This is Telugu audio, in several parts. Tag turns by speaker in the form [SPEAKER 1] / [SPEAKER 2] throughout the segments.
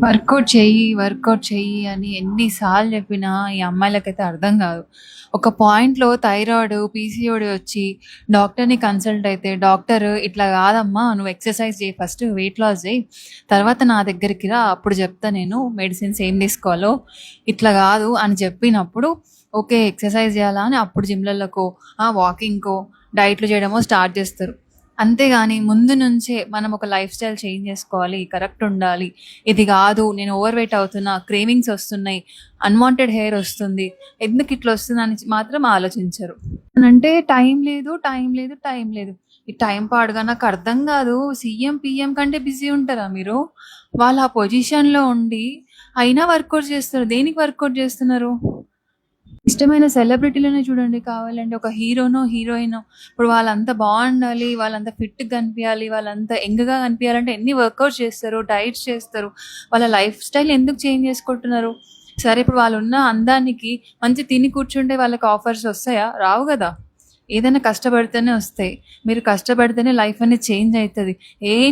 [SPEAKER 1] వర్కౌట్ చెయ్యి అని ఎన్ని సార్లు చెప్పినా ఈ అమ్మాయిలకైతే అర్థం కాదు. ఒక పాయింట్‌లో థైరాయిడ్, పీసీఓడీ వచ్చి డాక్టర్‌ని కన్సల్ట్ అయితే డాక్టర్ "ఇట్లా కాదమ్మా నువ్వు ఎక్సర్సైజ్ చెయ్యి ఫస్ట్ వెయిట్ లాస్ చెయ్యి. తర్వాత నా దగ్గరికి రా అప్పుడు చెప్తా నేను మెడిసిన్స్ ఏం తీసుకోవాలో. ఇట్లా కాదు" అని చెప్పినప్పుడు ఓకే. ఎక్సర్సైజ్ చేయాలా అని అప్పుడు జిమ్‌లల్లకో, వాకింగ్‌కో, డైట్‌లు చేయడమో స్టార్ట్ చేస్తారు. అంతేగాని ముందు నుంచే మనం ఒక లైఫ్ స్టైల్ చేంజ్ చేసుకోవాలి, కరెక్ట్ ఉండాలి. ఇది కాదు నేను ఓవర్ వెయిట్ అవుతున్నా, క్రేవింగ్స్ వస్తున్నాయి, అన్‌వాంటెడ్ హెయిర్ వస్తుంది. ఎందుకు ఇట్లా వస్తుందని మాత్రం ఆలోచించరు. అంటే టైం లేదు, టైం లేదు, టైం లేదు. ఈ టైం పాడుగా నాకు అర్థం కాదు. సీఎం, పీఎం కంటే బిజీ ఉంటారా మీరు? వాళ్ళు ఆ పొజిషన్‌లో ఉండి అయినా వర్కౌట్ చేస్తారు. దేనికి వర్కౌట్ చేస్తున్నారు? ఇష్టమైన సెలబ్రిటీలనే చూడండి కావాలంటే. ఒక హీరోనో, హీరోయినో ఇప్పుడు వాళ్ళంతా బావుండాలి, వాళ్ళంతా ఫిట్‌గా కనిపియాలి, వాళ్ళంతా యంగ్‌గా కనిపియాలంటే ఎన్ని వర్కౌట్స్ చేస్తారు, డైట్స్ చేస్తారు. వాళ్ళ లైఫ్ స్టైల్ ఎందుకు చేంజ్ చేసుకుంటున్నారు? సరే ఇప్పుడు వాళ్ళున్న అందానికి మంచి తిని కూర్చుంటే వాళ్ళకి ఆఫర్స్ వస్తాయా? రావు గదా! ఏదైనా కష్టపడితేనే వస్తాయి. మీరు కష్టపడితేనే లైఫ్ అనేది చేంజ్ అయితది.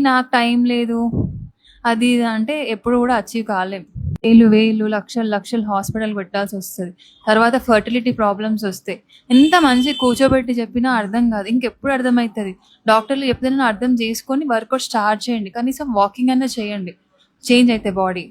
[SPEAKER 1] నాకు టైం లేదు అది ఇది అంటే ఎప్పుడు గూడా అచీవ్ కాలేం. వేలు, లక్షలు హాస్పిటల్ పెట్టాల్సొస్తది. తర్వాత ఫెర్టిలిటీ ప్రాబ్లమ్స్ ఒస్తాయి. ఎంత మంచిగా కూర్చోబెట్టి చెప్పినా అర్థం గాదు. ఇంకెప్పుడు అర్థమైతది? డాక్టర్లు చెప్తేనన్నా అర్థం చేసుకొని వర్కౌట్ స్టార్ట్ చేయండి. కనీసం వాకింగ్ అన్నా చేయండి. చేంజ్ అయితది బాడీ.